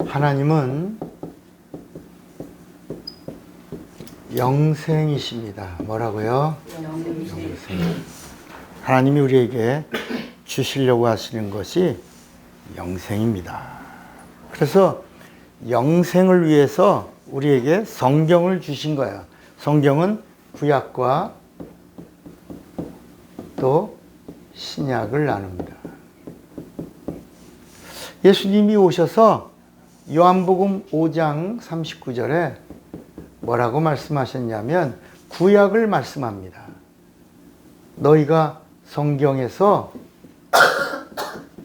하나님은 영생이십니다. 뭐라고요? 영생. 하나님이 우리에게 주시려고 하시는 것이 영생입니다. 그래서 영생을 위해서 우리에게 성경을 주신 거예요. 성경은 구약과 또 신약을 나눕니다. 예수님이 오셔서 요한복음 5장 39절에 뭐라고 말씀하셨냐면 구약을 말씀합니다. 너희가 성경에서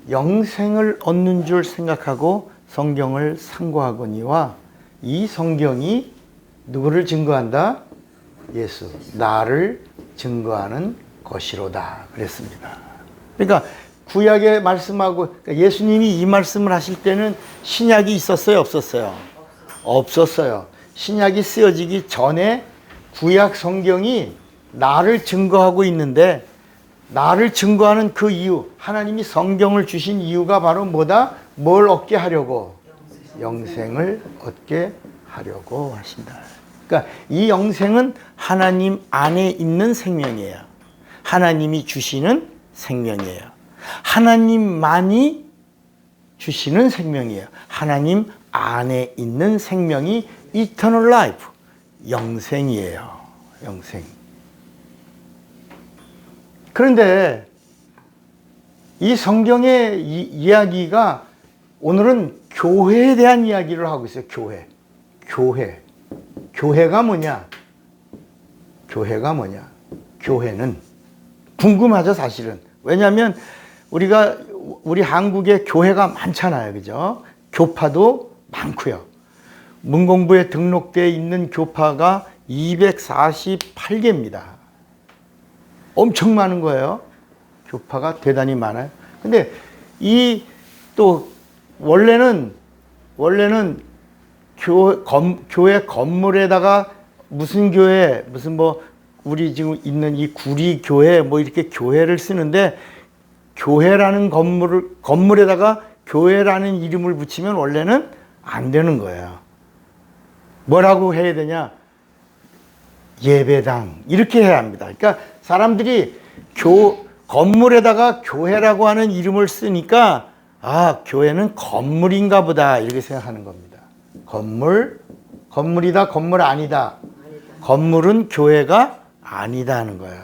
영생을 얻는 줄 생각하고 성경을 상고하거니와 이 성경이 누구를 증거한다? 예수, 나를 증거하는 것이로다 그랬습니다. 그러니까 구약에 말씀하고 예수님이 이 말씀을 하실 때는 신약이 있었어요? 없었어요? 없었어요. 신약이 쓰여지기 전에 구약 성경이 나를 증거하고 있는데 나를 증거하는 그 이유, 하나님이 성경을 주신 이유가 바로 뭐다? 뭘 얻게 하려고? 영생을 얻게 하려고 하신다. 그러니까 이 영생은 하나님 안에 있는 생명이에요. 하나님이 주시는 생명이에요. 하나님만이 주시는 생명이에요. 하나님 안에 있는 생명이 Eternal Life, 영생이에요. 영생. 그런데 이 성경의 이야기가 오늘은 교회에 대한 이야기를 하고 있어요. 교회가 뭐냐? 교회가 뭐냐? 교회는 궁금하죠, 사실은. 왜냐하면 우리 한국에 교회가 많잖아요. 그죠? 교파도 많고요. 문공부에 등록되어 있는 교파가 248개입니다. 엄청 많은 거예요. 교파가 대단히 많아요. 근데 원래는 교회 건물에다가 무슨 우리 지금 있는 이 구리 교회 이렇게 교회를 쓰는데 교회라는 건물에다가 교회라는 이름을 붙이면 원래는 안 되는 거예요. 뭐라고 해야 되냐? 예배당. 이렇게 해야 합니다. 그러니까 사람들이 건물에다가 교회라고 하는 이름을 쓰니까 교회는 건물인가 보다 이렇게 생각하는 겁니다. 건물이다, 건물 아니다. 건물은 교회가 아니다 하는 거예요.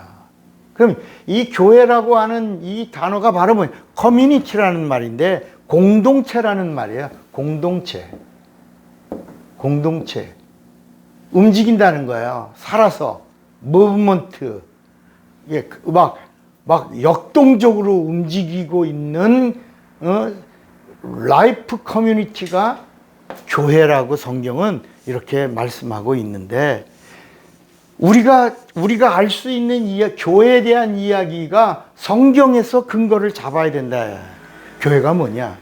그럼 이 교회라고 하는 이 단어가 바로 뭐예요? 커뮤니티라는 말인데 공동체라는 말이에요. 공동체. 움직인다는 거예요. 살아서. 무브먼트. 막 역동적으로 움직이고 있는 라이프 커뮤니티가 교회라고 성경은 이렇게 말씀하고 있는데 우리가 알 수 있는 교회에 대한 이야기가 성경에서 근거를 잡아야 된다. 교회가 뭐냐?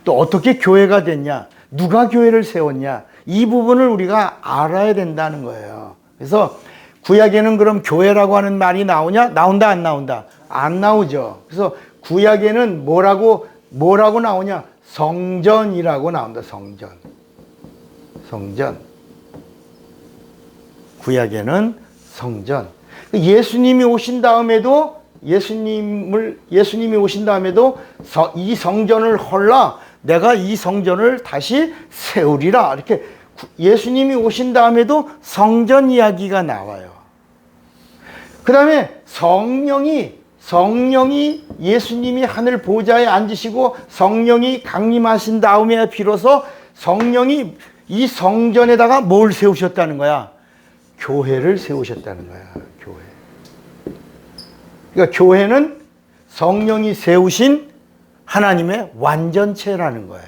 또 어떻게 교회가 됐냐? 누가 교회를 세웠냐? 이 부분을 우리가 알아야 된다는 거예요. 그래서 구약에는 그럼 교회라고 하는 말이 나오냐? 나온다, 안 나온다? 안 나오죠. 그래서 구약에는 뭐라고 나오냐? 성전이라고 나온다. 성전. 구약에는 성전. 예수님이 오신 다음에도 이 성전을 헐라 내가 이 성전을 다시 세우리라. 이렇게 예수님이 오신 다음에도 성전 이야기가 나와요. 그 다음에 성령이 예수님이 하늘 보좌에 앉으시고 성령이 강림하신 다음에 비로소 성령이 이 성전에다가 뭘 세우셨다는 거야? 교회를 세우셨다는 거야. 교회. 그러니까 교회는 성령이 세우신 하나님의 완전체라는 거예요.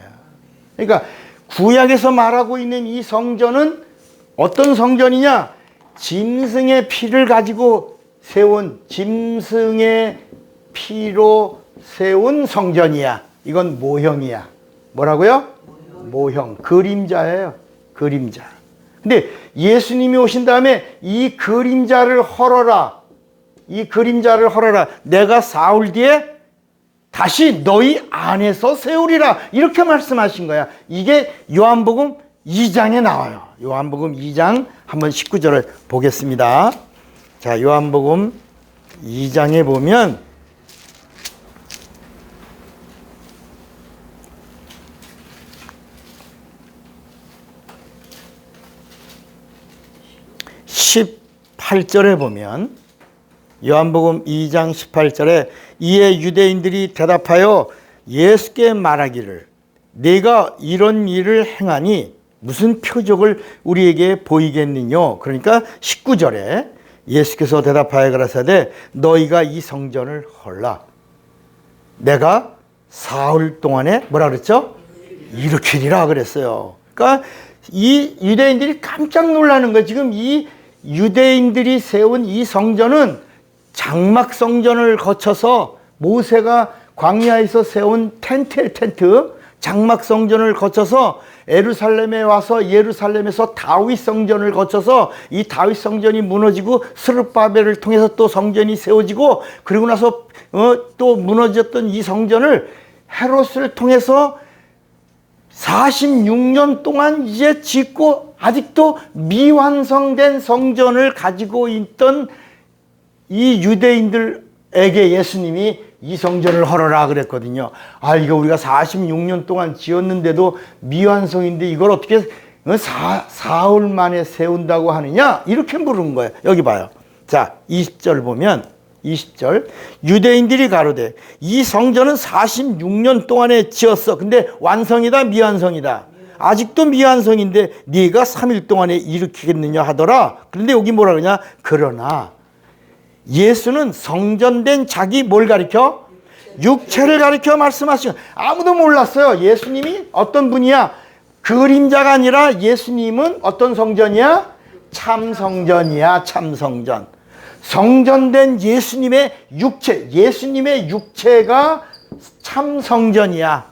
그러니까 구약에서 말하고 있는 이 성전은 어떤 성전이냐? 짐승의 피를 가지고 짐승의 피로 세운 성전이야. 이건 모형이야. 뭐라고요? 모형. 그림자예요. 그림자. 근데 예수님이 오신 다음에 이 그림자를 헐어라. 내가 사흘 뒤에 다시 너희 안에서 세우리라. 이렇게 말씀하신 거야. 이게 요한복음 2장에 나와요. 요한복음 2장 한번 19절을 보겠습니다. 자, 요한복음 2장에 보면 (18절에) 보면 요한복음 2장 18절에 이에 유대인들이 대답하여 예수께 말하기를 네가 이런 일을 행하니 무슨 표적을 우리에게 보이겠느냐. 그러니까 19절에 예수께서 대답하여 가라사대 너희가 이 성전을 헐라 내가 사흘 동안에 뭐라 그랬죠? 일으키리라 그랬어요. 그러니까 이 유대인들이 깜짝 놀라는 거예요. 지금 이 유대인들이 세운 이 성전은 장막 성전을 거쳐서 모세가 광야에서 세운 텐트 장막 성전을 거쳐서 예루살렘에 와서 예루살렘에서 다윗 성전을 거쳐서 이 다윗 성전이 무너지고 스룹바벨을 통해서 또 성전이 세워지고 그리고 나서 또 무너졌던 이 성전을 헤롯을 통해서 46년 동안 이제 짓고 아직도 미완성된 성전을 가지고 있던 이 유대인들에게 예수님이 이 성전을 헐어라 그랬거든요. 아, 이거 우리가 46년 동안 지었는데도 미완성인데 이걸 어떻게 사흘 만에 세운다고 하느냐? 이렇게 물은 거예요. 여기 봐요. 자, 20절 보면 20절 유대인들이 가로되 이 성전은 46년 동안에 지었어. 근데 완성이다 미완성이다? 아직도 미완성인데 네가 3일 동안에 일으키겠느냐 하더라. 그런데 여기 뭐라 그러냐? 그러나 예수는 성전된 자기 뭘 가리켜? 육체를 가리켜 말씀하시고 아무도 몰랐어요. 예수님이 어떤 분이야? 그림자가 아니라 예수님은 어떤 성전이야? 참성전이야. 참성전. 성전된 예수님의 육체, 예수님의 육체가 참성전이야.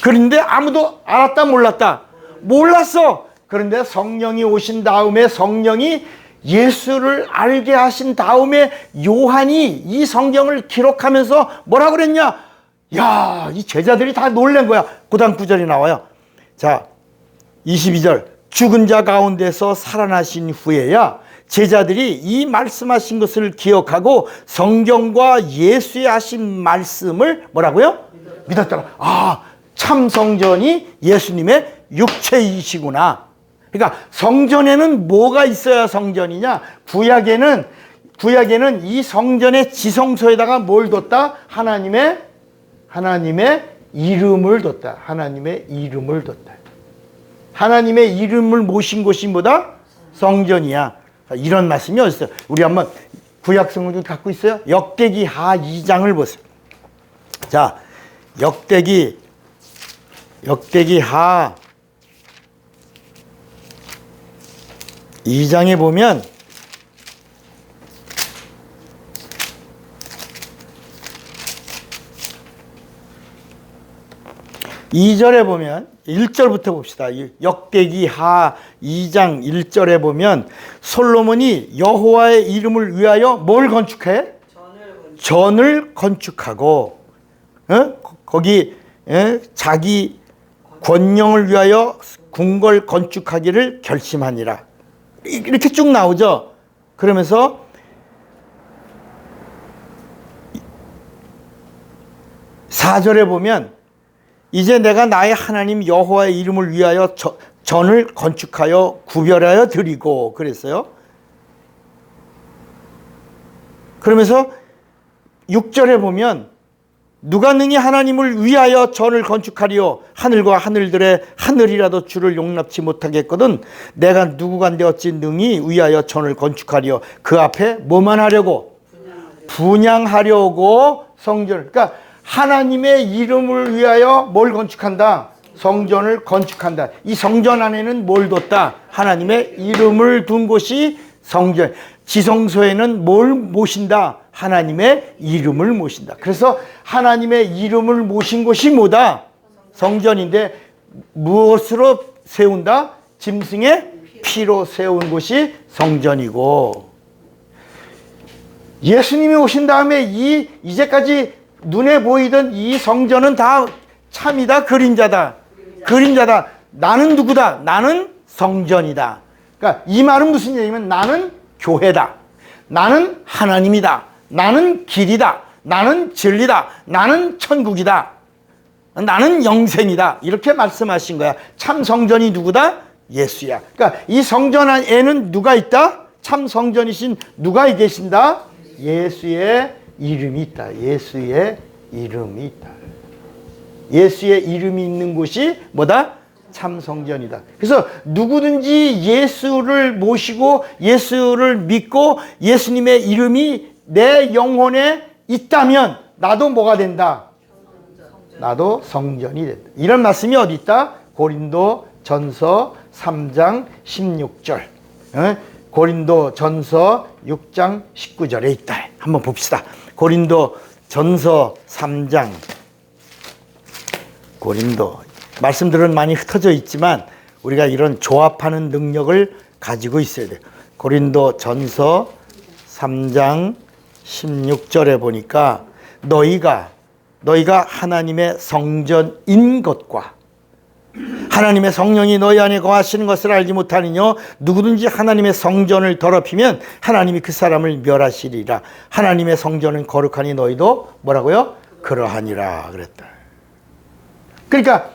그런데 아무도 알았다 몰랐다? 몰랐어. 그런데 성령이 오신 다음에 성령이 예수를 알게 하신 다음에 요한이 이 성경을 기록하면서 뭐라 그랬냐? 야, 이 제자들이 다 놀란 거야. 그 다음 구절이 나와요. 자, 22절 죽은 자 가운데서 살아나신 후에야 제자들이 이 말씀하신 것을 기억하고 성경과 예수의 하신 말씀을 뭐라고요? 믿었더라. 아, 참 성전이 예수님의 육체이시구나. 그러니까 성전에는 뭐가 있어야 성전이냐? 구약에는 이 성전의 지성소에다가 뭘 뒀다? 하나님의 이름을 뒀다. 하나님의 이름을 뒀다. 하나님의 이름을 모신 곳이 뭐다? 성전이야. 이런 말씀이 어디 있어요? 우리 한번 구약 성경 갖고 있어요? 역대기 하 2장을 보세요. 자, 역대기 하 2장에 보면 (2절에) 보면 1절부터 봅시다. 역대기 하 2장 1절에 보면 솔로몬이 여호와의 이름을 위하여 뭘 건축해? 전을 건축하고 거기 자기 권영을 위하여 궁궐 건축하기를 결심하니라. 이렇게 쭉 나오죠. 그러면서 (4절에) 보면 이제 내가 나의 하나님 여호와의 이름을 위하여 전을 건축하여 구별하여 드리고 그랬어요. 그러면서 (6절에) 보면 누가 능히 하나님을 위하여 전을 건축하리요 하늘과 하늘들의 하늘이라도 주를 용납치 못하겠거든 내가 누구간데 어찌 능히 위하여 전을 건축하리요. 그 앞에 뭐만 하려고? 분향하려고 성전을. 그러니까 하나님의 이름을 위하여 뭘 건축한다? 성전을 건축한다. 이 성전 안에는 뭘 뒀다? 하나님의 이름을 둔 곳이 성전. 지성소에는 뭘 모신다? 하나님의 이름을 모신다. 그래서 하나님의 이름을 모신 곳이 뭐다? 성전인데 무엇으로 세운다? 짐승의 피로 세운 곳이 성전이고 예수님이 오신 다음에 이제까지 눈에 보이던 이 성전은 다 참이다, 그림자다. 그림자다. 나는 누구다? 나는 성전이다. 그러니까 이 말은 무슨 얘기냐면 나는 교회다. 나는 하나님이다. 나는 길이다. 나는 진리다. 나는 천국이다. 나는 영생이다. 이렇게 말씀하신 거야. 참 성전이 누구다? 예수야. 그러니까 이 성전 안에는 누가 있다? 참 성전이신 누가 계신다? 예수의 이름이 있다. 예수의 이름이 있다. 예수의 이름이 있는 곳이 뭐다? 참 성전이다. 그래서 누구든지 예수를 모시고 예수를 믿고 예수님의 이름이 내 영혼에 있다면 나도 뭐가 된다? 나도 성전이 된다. 이런 말씀이 어디 있다? 고린도 전서 3장 16절. 고린도 전서 6장 19절에 있다. 한번 봅시다. 고린도 전서 3장. 고린도. 말씀들은 많이 흩어져 있지만 우리가 이런 조합하는 능력을 가지고 있어야 돼요. 고린도 전서 3장 16절에 보니까 너희가 하나님의 성전인 것과 하나님의 성령이 너희 안에 거하시는 것을 알지 못하느냐? 누구든지 하나님의 성전을 더럽히면 하나님이 그 사람을 멸하시리라. 하나님의 성전은 거룩하니 너희도 뭐라고요? 그러하니라 그랬다. 그러니까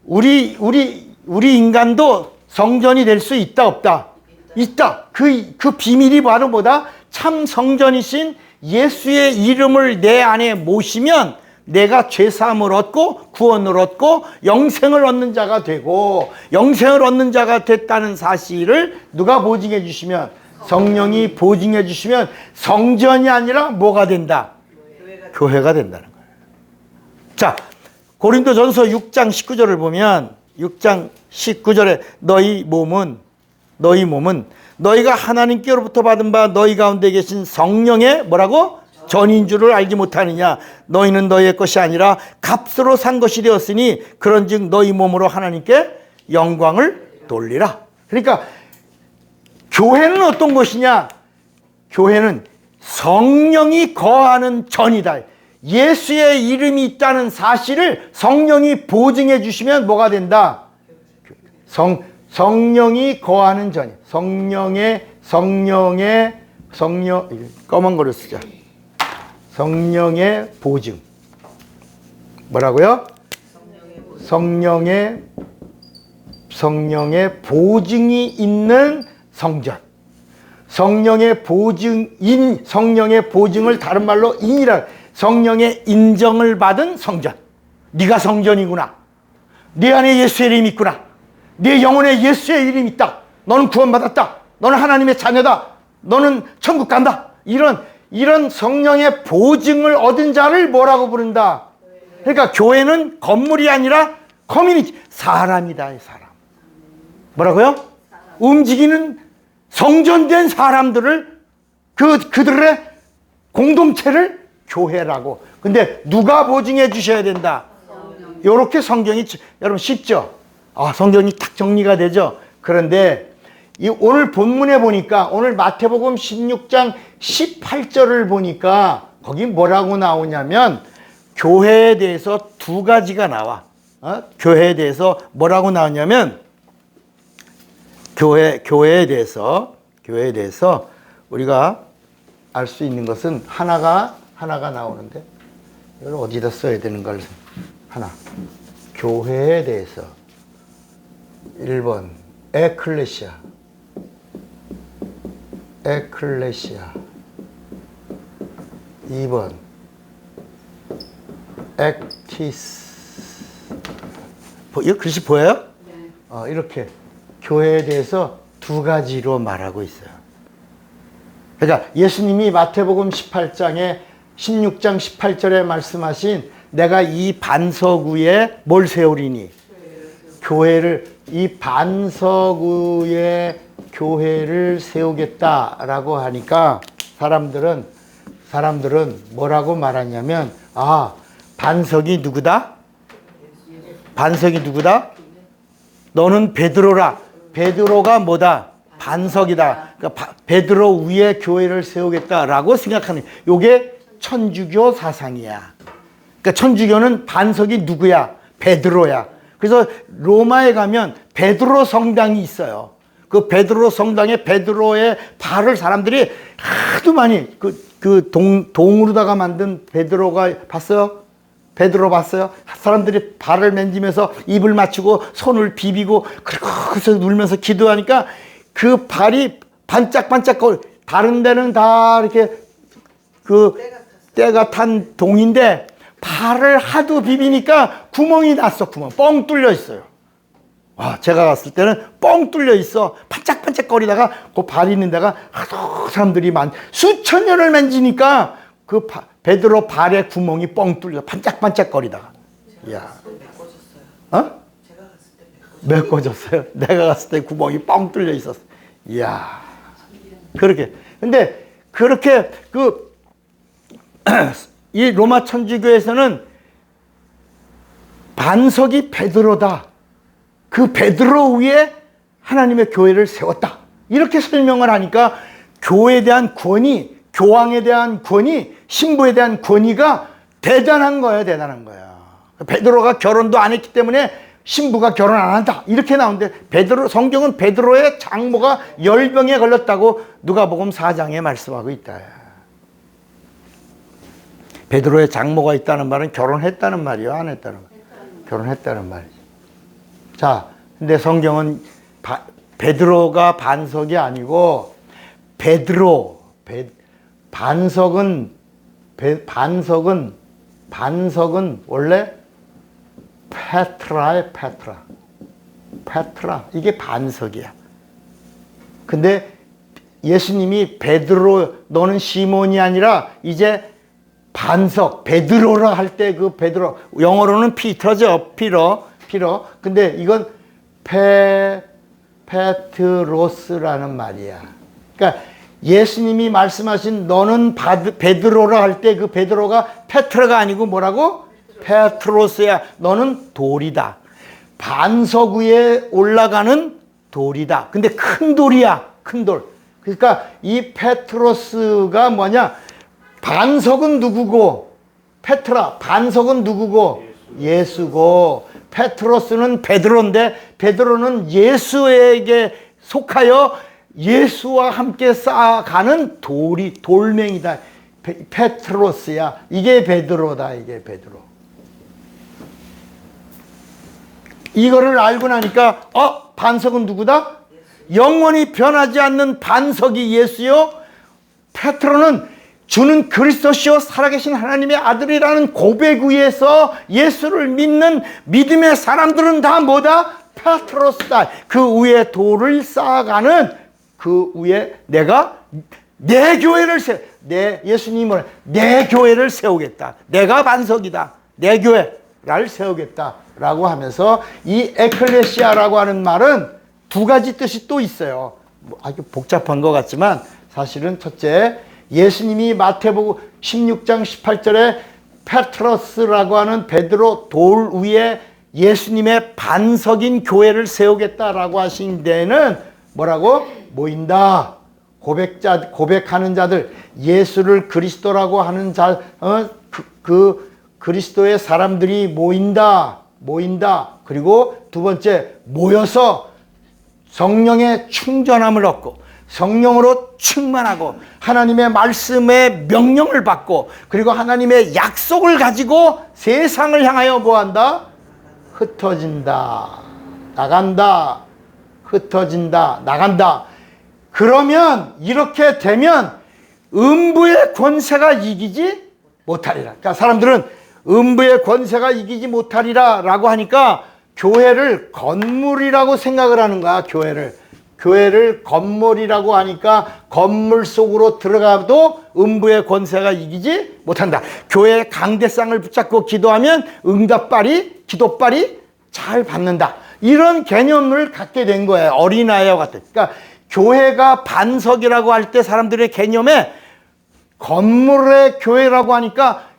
우리 인간도 성전이 될 수 있다 없다? 있다. 그 비밀이 바로 뭐다? 참 성전이신 예수의 이름을 내 안에 모시면 내가 죄사함을 얻고 구원을 얻고 영생을 얻는 자가 되고, 영생을 얻는 자가 됐다는 사실을 누가 보증해 주시면, 성령이 보증해 주시면 성전이 아니라 뭐가 된다? 교회가 된다는 거예요. 자, 고린도전서 6장 19절을 보면 6장 19절에 너희 몸은 너희가 하나님께로부터 받은 바 너희 가운데 계신 성령의 뭐라고? 전인 줄을 알지 못하느냐? 너희는 너희의 것이 아니라 값으로 산 것이 되었으니 그런즉 너희 몸으로 하나님께 영광을 돌리라. 그러니까 교회는 어떤 것이냐? 교회는 성령이 거하는 전이다. 예수의 이름이 있다는 사실을 성령이 보증해 주시면 뭐가 된다? 성령이 거하는 전. 성령의 검은 거를 쓰자. 성령의 보증. 뭐라고요? 성령의 보증이 있는 성전. 성령의 보증을 다른 말로 인이라. 성령의 인정을 받은 성전. 네가 성전이구나. 네 안에 예수의 이름이 있구나. 네 영혼에 예수의 이름이 있다. 너는 구원받았다. 너는 하나님의 자녀다. 너는 천국 간다. 이런 성령의 보증을 얻은 자를 뭐라고 부른다? 그러니까 교회는 건물이 아니라 커뮤니티, 사람이다. 사람. 뭐라고요? 움직이는 성전된 사람들을 그들의 공동체를 교회라고. 근데 누가 보증해 주셔야 된다? 이렇게 성경이, 여러분 쉽죠? 성경이 딱 정리가 되죠? 그런데 오늘 본문에 보니까, 오늘 마태복음 16장 18절을 보니까 거기 뭐라고 나오냐면 교회에 대해서 두 가지가 나와. 교회에 대해서 뭐라고 나오냐면 교회에 대해서 우리가 알 수 있는 것은 하나가 나오는데, 이걸 어디다 써야 되는 걸 하나. 교회에 대해서 1번 에클레시아 2번 액티스. 이거 글씨 보여요? 네. 이렇게 교회에 대해서 두 가지로 말하고 있어요. 그러니까 예수님이 마태복음 16장 18절에 말씀하신 내가 이 반석 위에 뭘 세우리니? 교회를, 이 반석 위에 교회를 세우겠다라고 하니까 사람들은 뭐라고 말하냐면, 반석이 누구다? 반석이 누구다? 너는 베드로라. 베드로가 뭐다? 반석이다. 그러니까 베드로 위에 교회를 세우겠다라고 생각하는, 요게 천주교 사상이야. 그러니까 천주교는 반석이 누구야? 베드로야. 그래서 로마에 가면 베드로 성당이 있어요. 그 베드로 성당에 베드로의 발을 사람들이 하도 많이 동으로다가 만든 베드로가 봤어요? 베드로 봤어요? 사람들이 발을 만지면서 입을 맞추고 손을 비비고 그래서 눌면서 기도하니까 그 발이 반짝반짝 다른 데는 다 이렇게 때가 탄 동인데 발을 하도 비비니까 구멍이 났어. 구멍 뻥 뚫려 있어요. 와, 제가 갔을 때는 뻥 뚫려 있어. 반짝반짝 거리다가 그 발 있는 데가 하도 사람들이 수천 년을 만지니까 그 베드로 발에 구멍이 뻥 뚫려 반짝반짝 거리다가. 야. 어? 메꿔졌어요. 내가 갔을 때 구멍이 뻥 뚫려 있었어. 이야. 그렇게. 근데 그렇게 이 로마 천주교에서는 반석이 베드로다. 그 베드로 위에 하나님의 교회를 세웠다. 이렇게 설명을 하니까 교회에 대한 권위, 교황에 대한 권위, 신부에 대한 권위가 대단한 거예요. 대단한 거야. 베드로가 결혼도 안 했기 때문에 신부가 결혼 안 한다. 이렇게 나오는데 성경은 베드로의 장모가 열병에 걸렸다고 누가복음 4장에 말씀하고 있다. 베드로의 장모가 있다는 말은 결혼했다는 말이요, 안 했다는 말? 결혼했다는 말이죠. 자, 근데 성경은 베드로가 반석이 아니고 반석은 원래 페트라 이게 반석이야. 근데 예수님이 베드로 너는 시몬이 아니라 이제 반석 베드로라 할 때 그 베드로 영어로는 피터죠. 피러. 근데 이건 페트로스라는 말이야. 그러니까 예수님이 말씀하신 너는 베드로라 할 때 그 베드로가 페트라가 아니고 뭐라고? 페트로스야. 너는 돌이다. 반석 위에 올라가는 돌이다. 근데 큰 돌이야. 큰 돌. 그러니까 이 페트로스가 뭐냐? 반석은 누구고? 반석은 누구고? 예수고. 페트로스는 베드로인데 베드로는 예수에게 속하여 예수와 함께 쌓아가는 돌멩이다. 페트로스야. 이게 베드로다. 이게 베드로. 이거를 알고 나니까 반석은 누구다? 영원히 변하지 않는 반석이 예수요. 페트로는 주는 그리스도시요 살아계신 하나님의 아들이라는 고백 위에서 예수를 믿는 믿음의 사람들은 다 뭐다? 페트로스다. 그 위에 돌을 쌓아가는 그 위에 내가 내 교회를 예수님은 내 교회를 세우겠다. 내가 반석이다. 내 교회를 세우겠다라고 하면서 이 에클레시아라고 하는 말은 두 가지 뜻이 또 있어요. 아주 복잡한 것 같지만 사실은 첫째, 예수님이 마태복음 16장 18절에 페트로스라고 하는 베드로 돌 위에 예수님의 반석인 교회를 세우겠다라고 하신 데는 뭐라고? 모인다. 고백하는 자들, 예수를 그리스도라고 하는 그 그리스도의 사람들이 모인다. 그리고 두 번째, 모여서 성령의 충전함을 얻고 성령으로 충만하고 하나님의 말씀의 명령을 받고 그리고 하나님의 약속을 가지고 세상을 향하여 뭐한다? 흩어진다. 나간다. 흩어진다. 나간다. 그러면 이렇게 되면 음부의 권세가 이기지 못하리라. 그러니까 사람들은 음부의 권세가 이기지 못하리라 라고 하니까 교회를 건물이라고 생각을 하는 거야. 교회를 건물이라고 하니까 건물 속으로 들어가도 음부의 권세가 이기지 못한다. 교회의 강대상을 붙잡고 기도하면 기도빨이 잘 받는다. 이런 개념을 갖게 된 거예요. 어린아이와 같은. 그러니까 교회가 반석이라고 할 때 사람들의 개념에 건물의 교회라고 하니까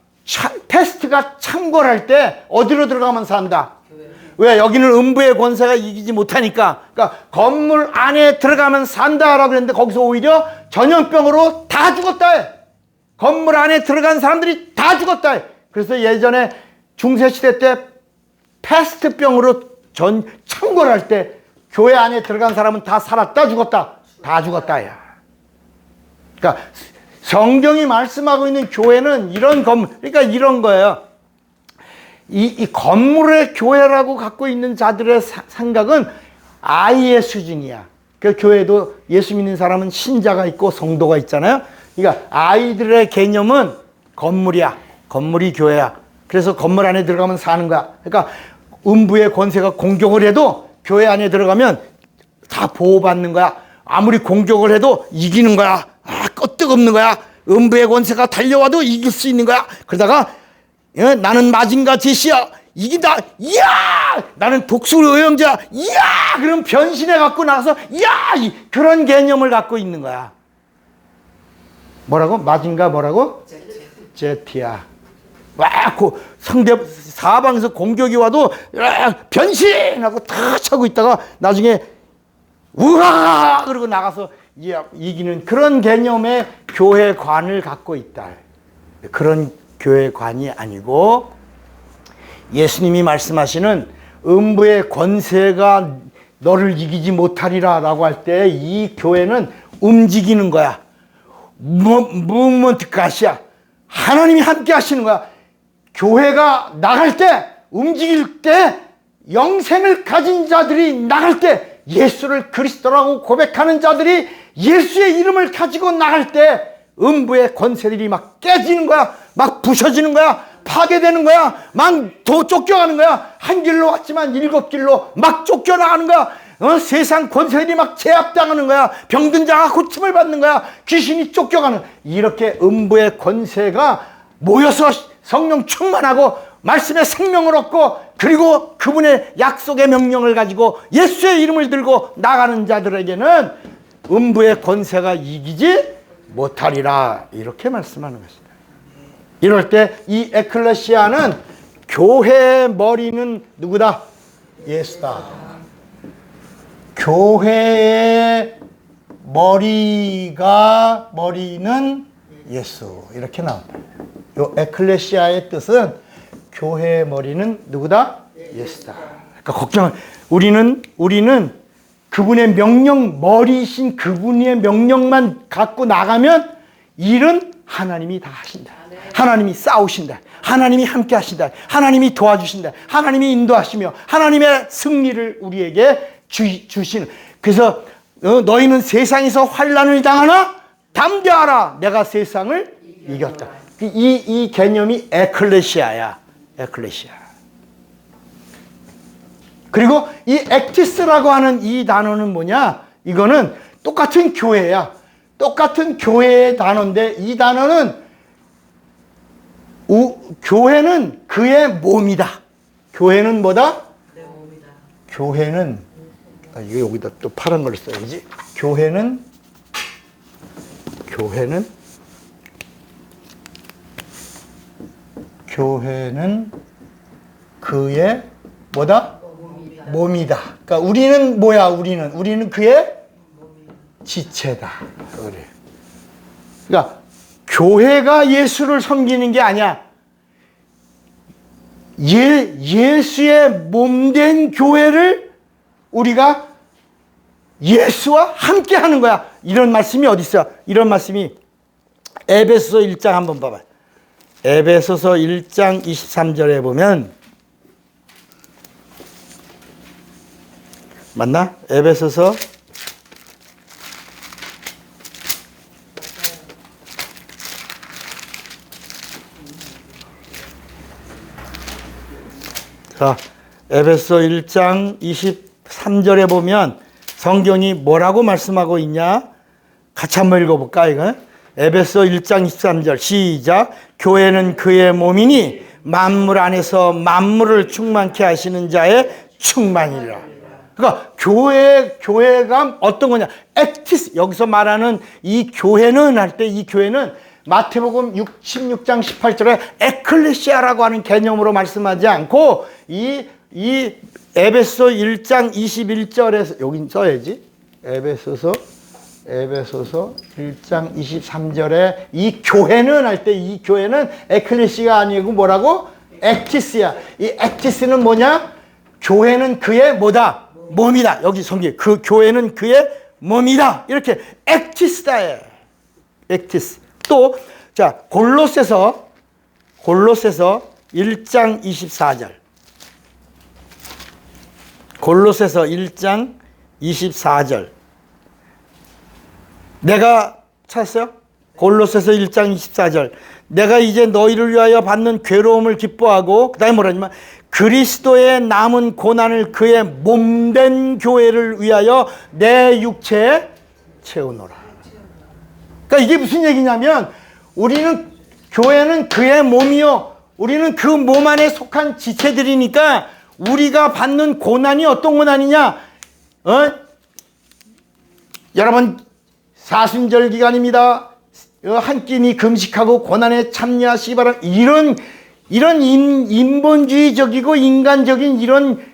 테스트가 참고할 때 어디로 들어가면 산다? 왜? 여기는 음부의 권세가 이기지 못하니까. 그러니까 건물 안에 들어가면 산다라고 했는데 거기서 오히려 전염병으로 다 죽었다 해. 건물 안에 들어간 사람들이 다 죽었다. 그래서 예전에 중세시대 때 패스트병으로 창궐할 때 교회 안에 들어간 사람은 다 살았다 죽었다. 다 죽었다. 야. 그러니까 성경이 말씀하고 있는 교회는 이런 건물, 그러니까 이런 거예요. 이 건물의 교회라고 갖고 있는 자들의 생각은 아이의 수준이야. 그 교회도 예수 믿는 사람은 신자가 있고 성도가 있잖아요. 그러니까 아이들의 개념은 건물이야. 건물이 교회야. 그래서 건물 안에 들어가면 사는 거야. 그러니까 음부의 권세가 공격을 해도 교회 안에 들어가면 다 보호받는 거야. 아무리 공격을 해도 이기는 거야. 끄떡없는 거야. 음부의 권세가 달려와도 이길 수 있는 거야. 그러다가 나는 마징가 제시야. 이긴다. 이야! 나는 독수의형자. 이야! 그럼 변신해 갖고 나서 이야! 그런 개념을 갖고 있는 거야. 뭐라고? 마징가 뭐라고? 제트야. 와, 상대 사방에서 공격이 와도 변신하고 탁 차고 있다가 나중에 우와! 그러고 나가서 이기는 그런 개념의 교회관을 갖고 있다. 그런 교회관이 아니고 예수님이 말씀하시는 음부의 권세가 너를 이기지 못하리라 라고 할 때 이 교회는 움직이는 거야. 무먼트 가시야. 하나님이 함께 하시는 거야. 교회가 나갈 때, 움직일 때, 영생을 가진 자들이 나갈 때, 예수를 그리스도라고 고백하는 자들이 예수의 이름을 가지고 나갈 때 음부의 권세들이 막 깨지는 거야. 막 부셔지는 거야. 파괴되는 거야. 막 쫓겨가는 거야. 한 길로 왔지만 7길로 막 쫓겨나가는 거야. 세상 권세들이 막 제압당하는 거야. 병든 자가 고침을 받는 거야. 귀신이 쫓겨가는. 이렇게 음부의 권세가 모여서 성령 충만하고 말씀의 생명을 얻고 그리고 그분의 약속의 명령을 가지고 예수의 이름을 들고 나가는 자들에게는 음부의 권세가 이기지 못하리라. 이렇게 말씀하는 것입니다. 이럴 때 이 에클레시아는 교회의 머리는 누구다? 예수다. 교회의 머리는 예수. 이렇게 나온다. 이 에클레시아의 뜻은 교회의 머리는 누구다? 예수다. 그러니까 걱정. 우리는 그분의 명령, 머리이신 그분의 명령만 갖고 나가면 일은 하나님이 다 하신다. 하나님이 싸우신다. 하나님이 함께 하신다. 하나님이 도와주신다. 하나님이 인도하시며 하나님의 승리를 우리에게 주시는. 그래서 너희는 세상에서 환난을 당하나 담대하라. 내가 세상을 이겼다. 이 개념이 에클레시아야. 에클레시아. 그리고 이 액티스라고 하는 이 단어는 뭐냐? 이거는 똑같은 교회야. 똑같은 교회의 단어인데 이 단어는 교회는 그의 몸이다. 교회는 뭐다? 내 몸이다. 교회는 이거 여기다 또 파란 걸 써야지. 교회는 그의 뭐다? 몸이다. 그러니까 우리는 뭐야? 우리는 그의 지체다. 그래. 그러니까 교회가 예수를 섬기는 게 아니야. 예수의 몸된 교회를 우리가 예수와 함께 하는 거야. 이런 말씀이 어디 있어? 이런 말씀이 에베소서 1장 한번 봐봐요. 에베소서 1장 23절에 보면 맞나? 에베소서 자, 에베소 1장 23절에 보면 성경이 뭐라고 말씀하고 있냐? 같이 한번 읽어볼까, 이거? 에베소 1장 23절 시작. 교회는 그의 몸이니 만물 안에서 만물을 충만케 하시는 자의 충만이라. 그러니까 교회가 어떤 거냐? 액티스. 여기서 말하는 이 교회는 할 때 이 교회는 마태복음 16장 18절에 에클레시아라고 하는 개념으로 말씀하지 않고 이 에베소 1장 21절에서 여긴 써야지. 에베소서 에베소서 1장 23절에 이 교회는 할 때 이 교회는 에클레시가 아니고 뭐라고? 액티스야. 이 액티스는 뭐냐? 교회는 그의 뭐다? 몸이다. 여기 성경 그 교회는 그의 몸이다. 이렇게 액티스다에 액티스. 또 자 골로새서 1장 24절. 골로새서 1장 24절. 내가 찾았어요? 골로새서 1장 24절. 내가 이제 너희를 위하여 받는 괴로움을 기뻐하고 그다음에 뭐라냐면 그리스도의 남은 고난을 그의 몸된 교회를 위하여 내 육체에 채우노라. 그러니까 이게 무슨 얘기냐면 우리는 교회는 그의 몸이요. 우리는 그 몸 안에 속한 지체들이니까 우리가 받는 고난이 어떤 고난이냐? 여러분 사순절 기간입니다. 한 끼니 금식하고 고난에 참여하시기 바랍니다. 이런 인본주의적이고 인간적인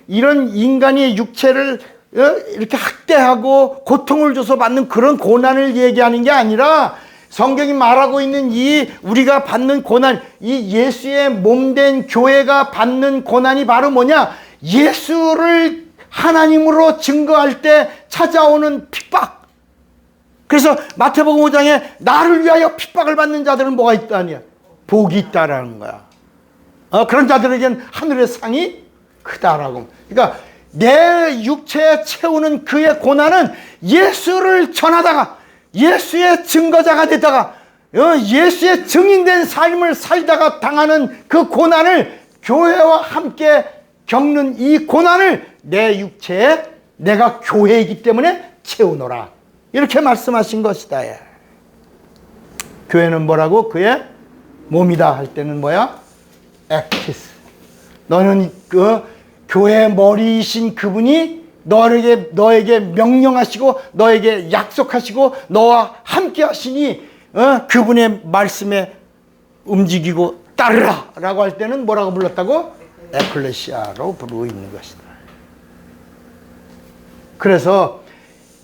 이런 인간의 육체를 이렇게 학대하고 고통을 줘서 받는 그런 고난을 얘기하는 게 아니라 성경이 말하고 있는 이 우리가 받는 고난, 이 예수의 몸된 교회가 받는 고난이 바로 뭐냐? 예수를 하나님으로 증거할 때 찾아오는 핍박. 그래서 마태복음 5장에 나를 위하여 핍박을 받는 자들은 뭐가 있다니야? 복이 있다라는 거야. 그런 자들에겐 하늘의 상이 크다라고. 그러니까 내 육체에 채우는 그의 고난은 예수를 전하다가 예수의 증거자가 되다가 예수의 증인된 삶을 살다가 당하는 그 고난을 교회와 함께 겪는 이 고난을 내 육체에 내가 교회이기 때문에 채우노라. 이렇게 말씀하신 것이다. 예. 교회는 뭐라고? 그의 몸이다 할 때는 뭐야? 액티스. 너는 그 교회의 머리이신 그분이 너에게 명령하시고 너에게 약속하시고 너와 함께 하시니 그분의 말씀에 움직이고 따르라 라고 할 때는 뭐라고 불렀다고? 에클레시아로 부르고 있는 것이다. 그래서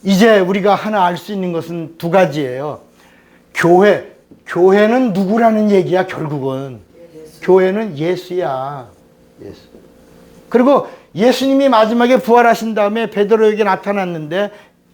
이제 우리가 하나 알 수 있는 것은 두 가지예요. 교회는 누구라는 얘기야 결국은. 교회는 예수야. 예수. 그리고 예수님이 마지막에 부활하신 다음에 베드로에게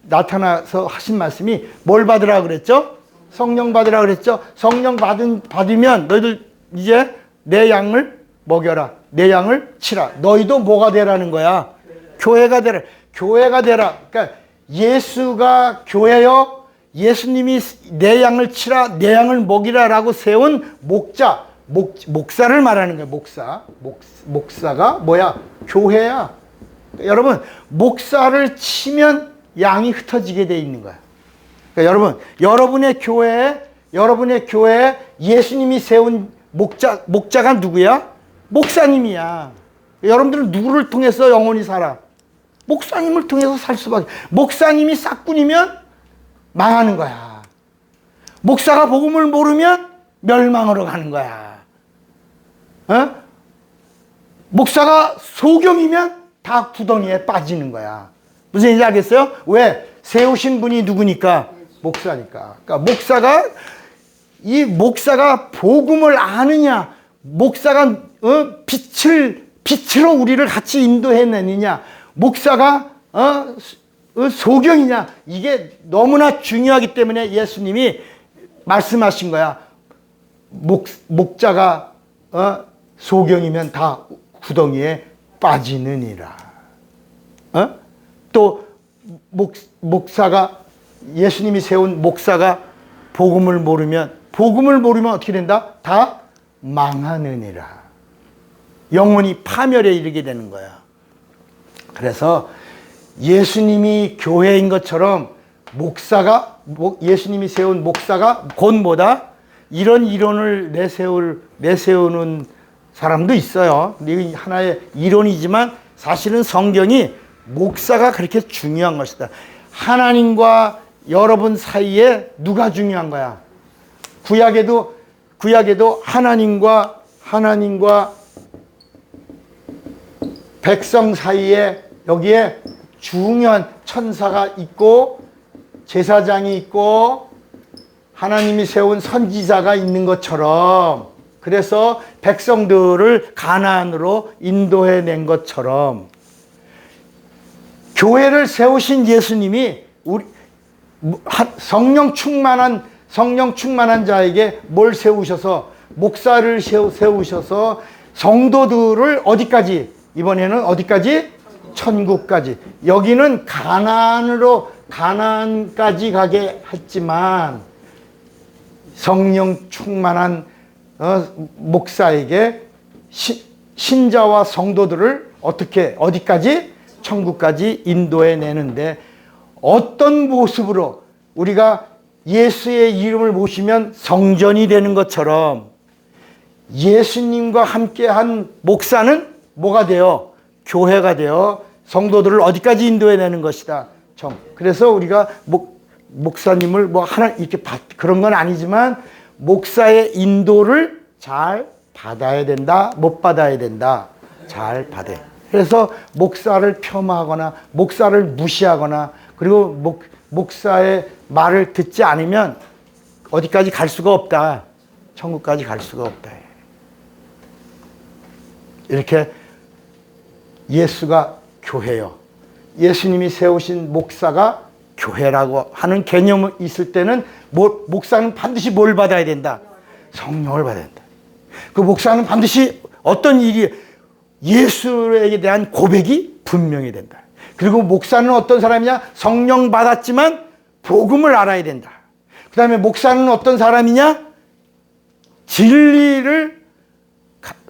나타나서 하신 말씀이 뭘 받으라 그랬죠? 성령 받으라 그랬죠? 성령 받으면 너희들 이제 내 양을 먹여라. 내 양을 치라. 너희도 뭐가 되라는 거야? 교회가 되라. 교회가 되라. 그러니까 예수가 교회요. 예수님이 내 양을 치라. 내 양을 먹이라 라고 세운 목사를 말하는 거예요. 목사가 뭐야? 교회야. 여러분 목사를 치면 양이 흩어지게 돼 있는 거야. 그러니까 여러분 여러분의 교회에 예수님이 세운 목자가 누구야? 목사님이야. 여러분들은 누구를 통해서 영원히 살아? 목사님을 통해서 살 수밖에. 목사님이 싹군이면 망하는 거야. 목사가 복음을 모르면 멸망으로 가는 거야. 목사가 소경이면 다 구덩이에 빠지는 거야. 무슨 얘기인지 알겠어요? 왜? 세우신 분이 누구니까? 목사니까. 그러니까 목사가 복음을 아느냐? 목사가 빛으로 우리를 같이 인도해내느냐? 목사가 소경이냐? 이게 너무나 중요하기 때문에 예수님이 말씀하신 거야. 목자가 소경이면 다 구덩이에 빠지느니라. 또 목사가 예수님이 세운 목사가 복음을 모르면 어떻게 된다? 다 망하느니라. 영원히 파멸에 이르게 되는 거야. 그래서 예수님이 교회인 것처럼 예수님이 세운 목사가 곧 뭐다? 이런 이론을 내세우는 사람도 있어요. 이게 하나의 이론이지만 사실은 성경이 목사가 그렇게 중요한 것이다. 하나님과 여러분 사이에 누가 중요한 거야? 구약에도 하나님과 백성 사이에 여기에 중요한 천사가 있고 제사장이 있고 하나님이 세운 선지자가 있는 것처럼, 그래서 백성들을 가나안으로 인도해 낸 것처럼 교회를 세우신 예수님이 성령 충만한 자에게 뭘 세우셔서, 목사를 세우셔서 성도들을 어디까지, 이번에는 어디까지? 천국까지. 여기는 가나안까지 가게 했지만 성령 충만한 목사에게 신자와 성도들을 어디까지? 천국까지 인도해 내는데, 어떤 모습으로 우리가 예수의 이름을 모시면 성전이 되는 것처럼 예수님과 함께한 목사는 뭐가 되어? 교회가 되어 성도들을 어디까지 인도해 내는 것이다. 그래서 우리가 목사님을 이렇게 그런 건 아니지만 목사의 인도를 잘 받아야 된다. 못 받아야 된다. 잘 받아야. 그래서 목사를 폄하하거나 목사를 무시하거나, 그리고 목사의 말을 듣지 않으면 어디까지 갈 수가 없다. 천국까지 갈 수가 없다. 이렇게 예수가 교회요. 예수님이 세우신 목사가 교회라고 하는 개념이 있을 때는 목사는 반드시 뭘 받아야 된다? 성령을 받아야 된다. 그 목사는 반드시 어떤 일이, 예수에 대한 고백이 분명히 된다. 그리고 목사는 어떤 사람이냐? 성령 받았지만 복음을 알아야 된다. 그 다음에 목사는 어떤 사람이냐? 진리를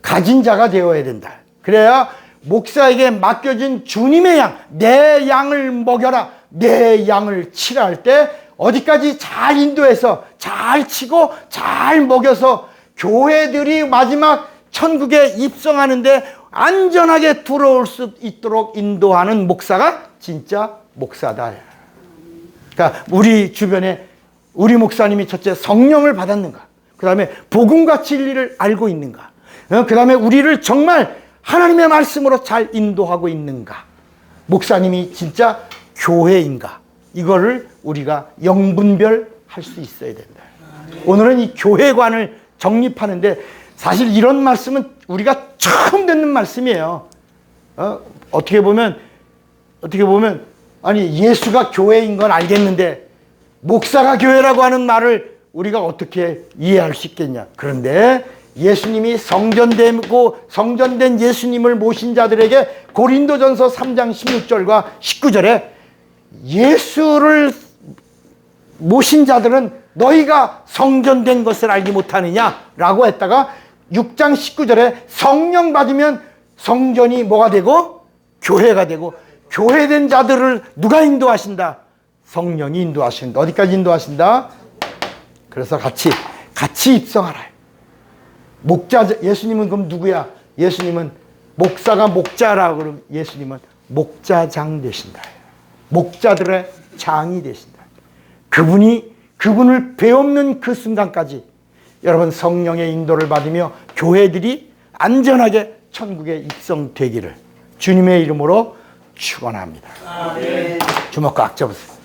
가진 자가 되어야 된다. 그래야 목사에게 맡겨진 주님의 양, 내 양을 먹여라, 내 양을 치라 할 때 어디까지 잘 인도해서 잘 치고 잘 먹여서 교회들이 마지막 천국에 입성하는데 안전하게 들어올 수 있도록 인도하는 목사가 진짜 목사다. 그러니까 우리 주변에 우리 목사님이 첫째 성령을 받았는가, 그 다음에 복음과 진리를 알고 있는가, 그 다음에 우리를 정말 하나님의 말씀으로 잘 인도하고 있는가, 목사님이 진짜 교회인가, 이거를 우리가 영분별 할 수 있어야 된다. 오늘은 이 교회관을 정립하는데, 사실 이런 말씀은 우리가 처음 듣는 말씀이에요. 어떻게 보면 아니 예수가 교회인 건 알겠는데 목사가 교회라고 하는 말을 우리가 어떻게 이해할 수 있겠냐. 그런데 예수님이 성전된 예수님을 모신 자들에게 고린도전서 3장 16절과 19절에 예수를 모신 자들은 너희가 성전된 것을 알지 못하느냐라고 했다가 6장 19절에 성령 받으면 성전이 뭐가 되고? 교회가 되고, 교회된 자들을 누가 인도하신다? 성령이 인도하신다. 어디까지 인도하신다? 그래서 같이 입성하라. 예수님은 그럼 누구야? 예수님은 목사가 목자라고 그러면 예수님은 목자장 되신다. 목자들의 장이 되신다. 그분을 배우는 그 순간까지 여러분 성령의 인도를 받으며 교회들이 안전하게 천국에 입성되기를 주님의 이름으로 축원합니다. 아멘. 주먹 꽉 잡으세요.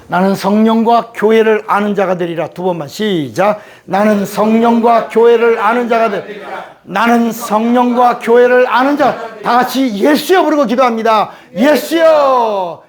나는 성령과 교회를 아는 자가 되리라. 두 번만 시작. 나는 성령과 교회를 아는 자가 되리라. 나는 성령과 교회를 아는 자. 다 같이 예수여 부르고 기도합니다. 예수여.